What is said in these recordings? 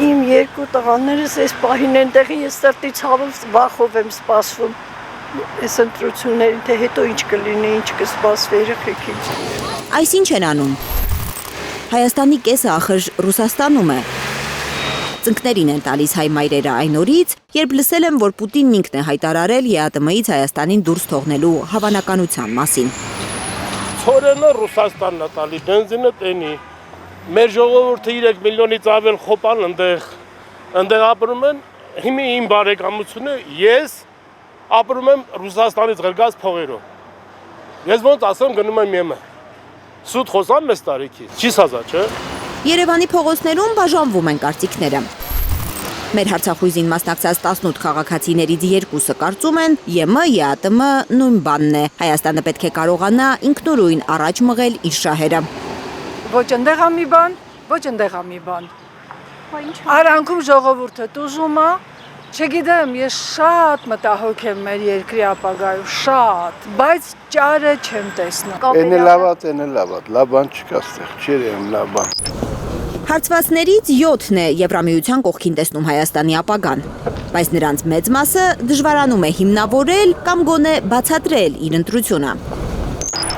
Իմ երկու տղաներս այս պահին են տեղի, ես սրտի ցավով վախով եմ սպասվում։ Այս ընտրություններին թե հետո ինչ կլինի, ինչ կսպասվի երեխեքին։ Այս ինչ են անում։ Հայաստանի կեսը ախր Ռուսաստանում է։ Ծնկներին են տալիս հայ մայրերը այն օրից, երբ լսել եմ, որ Պուտինն ինքն է հայտարարել ԵԱՏՄ-ից Հայաստանին դուրս թողնելու հավանականության մասին։ Ցորենը Ռուսաստանն է տալի, բենզինը տենի։ Մեր ժողովուրդը 3 միլիոնից ավել խոպան ընդեղ ապրում են, հիմա իմ բարեկամությունը ես ապրում եմ Ռուսաստանից ղրգած փողերով։ Ես ոնց ասեմ գնում եմ եմը։ Սուտ խոսամ մեծ տարիքի, չի սազա, չէ։ Երևանի փողոցներում բաժանվում են կարծիքները։ Մեր հարցախույզին մասնակցած 18 քաղաքացիներից 2-ը կարծում են, ԵՄ, ԵԱՏՄ նույն բանն է։ Հայաստանը պետք է կարողանա ինքնուրույն առաջ մղել իր շահերը։ Ոչ ընդեղ մի բան, ոչ ընդեղ մի բան։ Արանքում ժողովուրդը տուժում է, չգիտեմ, ես շատ մտահոգ եմ մեր երկրի ապագայով, շատ, բայց ճարը չեմ տեսնում։ Էնը լավա, լաբան չկա ստեղ, չերեմ լաբան։ Հարցվածներից 7-ն է Եվրամիության կողքին տեսնում Հայաստանի ապագան, բայց նրանց մեծ մասը դժվարանում է հիմնավորել կամ գոնե բացատրել իր ընտրությունը։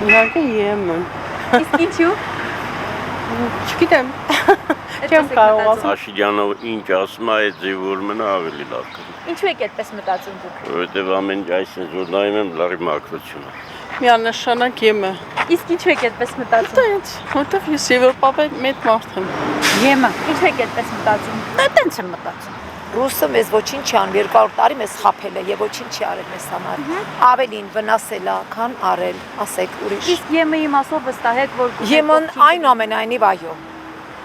Իհարկե ԵՄ։ Իսկ ինչու։ Չգիտեմ։ Չեմ կարող։ Աշիլյանով ինչ ասում է, այդ ձևորը մնա ավելի լավ կլինի։ Ինչու եք այդպես մտածում դուք։ Որովհետև ամեն այսինքն ժուրնալում եմ լարի մակրությունը։ Միանշանակ ԵՄ։ Իսկ ինչու եք այդպես մտածում։ Որտեվ ես Եվրոպայի մեծ մարդ եմ։ ԵՄ։ Ինչու եք այդպես մտածում։ Այդտենց եմ մտածում։ Ռուսը մեզ ոչինչ չի անում, 200 տարի մեզ խաբել է եւ ոչինչ չի արել մեզ համար։ Ավելին վնասել է, քան արել, ասեք ուրիշ։ Իսկ ԵՄ-ի մասով վստահ եք, որ ԵՄ-ն այնուամենայնիվ այո։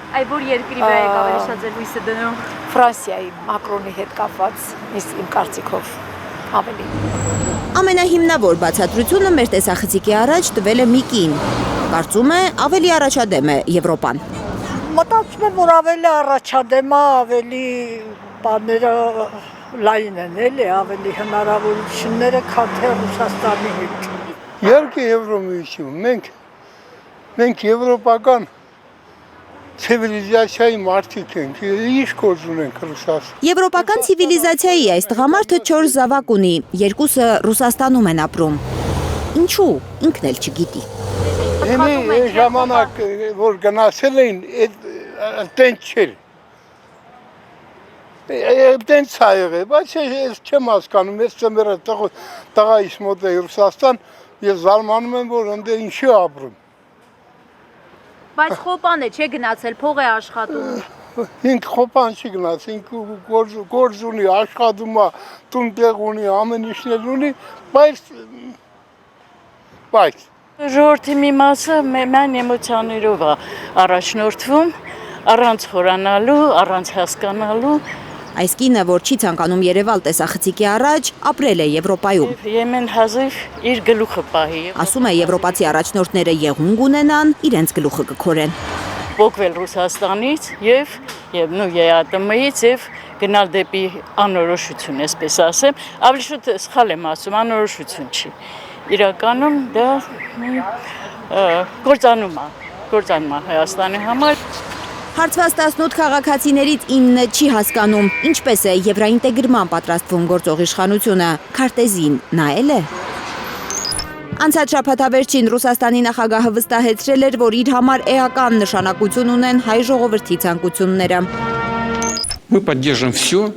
Այ որ երկրի վրա եք ավելի շատ ձեր հույսը դնում։ Ֆրանսիայի Մակրոնի հետ կապված, իմ կարծիքով ավելի։ Ամենահիմնավոր բացատրությունը մեր տեսախցիկի առաջ տվել է մի կին։ Կարծում է ավելի առաջադեմ է Եվրոպան։ Մտածում եմ, որ ավելի առաջադեմ է, ավելի բաները լայն են, էլի ավելի հնարավորությունները քան թե Ռուսաստանի հետ։ Իհարկե Եվրոմիություն, մենք եվրոպական ցիվիլիզացիայի մարդիկ ենք, ինչ գործ ունենք Ռուսաստան։ Եվրոպական ցիվիլիզացիայի այս տղամարդը 4 զավակ ունի, 2-ը Ռուսաստանում են ապրում։ Ինչու, ինքն էլ չգիտի։ Հիմա ժամանակ որ գնացել էին, այդտենց չէր։ Այդտենց է եղել, բայց ես չեմ հասկանում, ես ծմերը տղայիս մոտ է Ռուսաստան, ես զարմանում եմ, որ ընդ ինչի ապրում։ Բայց խոպան է, չէ գնացել, փող է աշխատում։ Ինք խոպան չի գնաց, ինք գործ ունի, աշխատում է, տուն տեղ ունի, ամեն ինչներ ունի, բայց Ժողովրդի մի մասը մեն էմոցիաներով է առաջնորդվում, առանց խորանալու, առանց հասկանալու։ Այս կինը, որ չի ցանկանում Երևալ տեսախցիկի առաջ, ապրել է Եվրոպայում։ Եմեն հազիվ իր գլուխը պահի։ Ասում է եվրոպացի առաջնորդները եղունգ ունենան, իրենց գլուխը կքորեն։ Պոկվել Ռուսաստանից եւ ԵԱՏՄ-ից եւ գնալ դեպի անորոշություն, այսպես ասեմ, ավելի շուտ սխալ եմ ասում, անորոշություն չի։ Իրականում դա կործանում է Հայաստանի համար։ Հարցված 18 քաղաքացիներից 9-ը չի հասկանում, ինչպես է եվրաինտեգրման պատրաստվում գործող իշխանությունը, քարտեզին նայել է։ Անցած շաբաթավերջին Ռուսաստանի նախագահը վստահեցրել էր, որ իր համար էական նշանակություն ունեն հայ ժողովրդի ցանկությունները։ Мы поддержим все,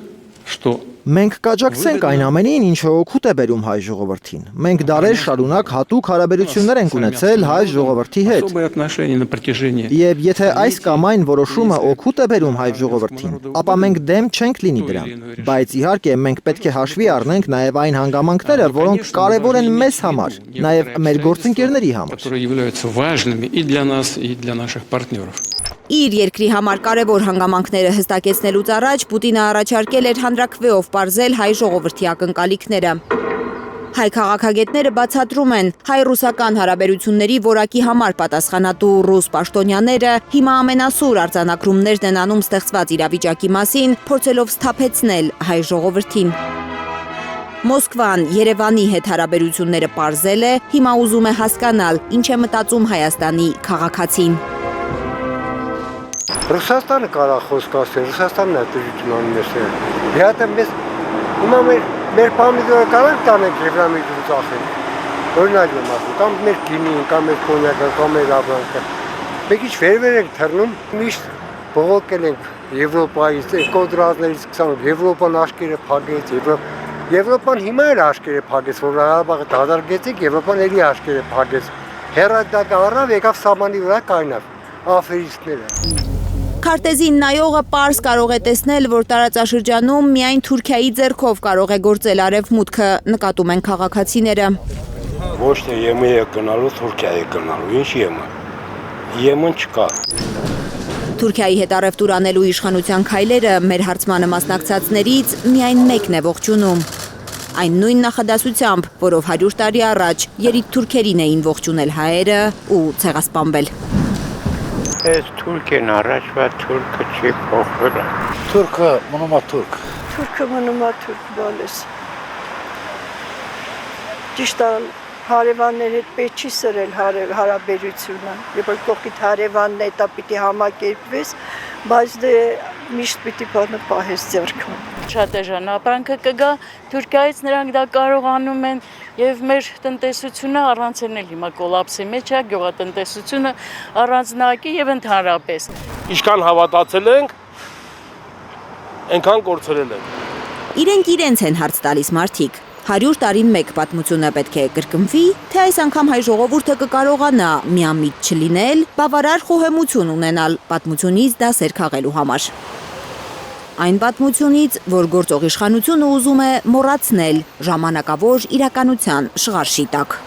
что Մենք կաջակցենք այն ամենին, ինչը օգուտ է բերում հայ ժողովրդին։ Մենք դարեր շարունակ հատուկ հարաբերություններ ենք ունեցել հայ ժողովրդի հետ։ Եվ եթե այս կամ այն որոշումը օգուտ է բերում հայ ժողովրդին, ապա մենք դեմ չենք լինի դրան։ Բայց իհարկե մենք պետք է հաշվի առնենք նաև այն հանգամանքները, որոնք կարևոր են մեզ համար, նաև մեր գործընկերների համար։ Իր երկրի համար կարևոր հանգամանքները հստակեցնելուց առաջ Պուտինը առաջարկել էր հանրաքվեով պարզել հայ ժողովրդի ակնկալիքները։ Հայ քաղաքագետները բացատրում են, հայ-ռուսական հարաբերությունների որակի համար պատասխանատու ռուս պաշտոնյաները հիմա ամենասուր արձանագրումներն են անում ստեղծված իրավիճակի մասին, փորձելով սթափեցնել հայ ժողովրդին։ Մոսկվան Երևանի հետ հարաբերությունները պարզել է, հիմա ուզում է հասկանալ, ինչ է մտածում Հայաստանի քաղաքացին։ Ռուսաստանը կարող խոսք ասել, Ռուսաստանն է դժվարություն անում ես։ Իհարկե հիմա մեր պամիդորը կարող տանենք Եվրամիջից ասենք։ Օրինակ եմ ասում, կամ մեր գինին, կամ մեր կոնյակը, կամ մեր ապրանքը։ Մենք ինչ վեր ենք թռնում, միշտ բողոքել ենք Եվրոպայից, կոնտրաստներից 20, Եվրոպան աշկերը փակեց, Եվրոպան հիմա էլ աշկերը փակեց, որ Ղարաբաղը դադարեցինք, Եվրոպան էլի աշկերը փակեց։ Հերադակը առավ, եկավ սահմանի վրա կայնավ, աֆերիստները։ Քարտեզին նայողը պարզ կարող է տեսնել, որ տարածաշրջանում միայն Թուրքիայի ձեռքով կարող է գործել արևմուտքը, նկատում են քաղաքացիները։ Ոչ թե ԵՄ-ը գնալու, Թուրքիայի գնալու, ինչ ԵՄ-ը։ ԵՄ-ն չկա։ Թուրքիայի հետ առևտուր անելու իշխանության քայլերը մեր հարցմանը մասնակցածներից միայն մեկն է ողջունում։ Այն նույն նախադասությամբ, որով 100 տարի առաջ երիտ թուրքերին էին ողջունել հայերը ու ցեղասպանվել։ Այս թուրքեն առաջվա թուրքը չի փոխվել։ Թուրքը մնում է թուրք։ Թուրքը մնում է թուրք բոլես։ Ճիշտ է, հարևաններ հետ պետք չի սրել հարաբերությունը։ Երբ որ կողքիդ հարևանն է, դա պիտի համակերպվես, բայց դե միշտ պիտի բանը պահես ձեռքում։ Շատ էժան ապրանքը կգա Թուրքիայից, նրանք դա կարողանում են եւ մեր տնտեսությունը առանց էլ հիմա կոլապսի մեջ է, գյուղատնտեսությունը առանձնակի եւ ընդհանրապես։ Ինչքան հավատացել ենք, այնքան կորցրել ենք։ Իրենք իրենց են հարց տալիս մարդիկ։ 100 տարին մեկ պատմությունը պետք է կրկնվի, թե այս անգամ հայ ժողովուրդը կկարողանա միամիտ չլինել, բավարար խոհեմություն ունենալ պատմությունից դասեր քաղելու համար։ Այն պատմությունից, որ գործող իշխանությունը ուզում է մոռացնել ժամանակավոր իրականության շղարշի տակ։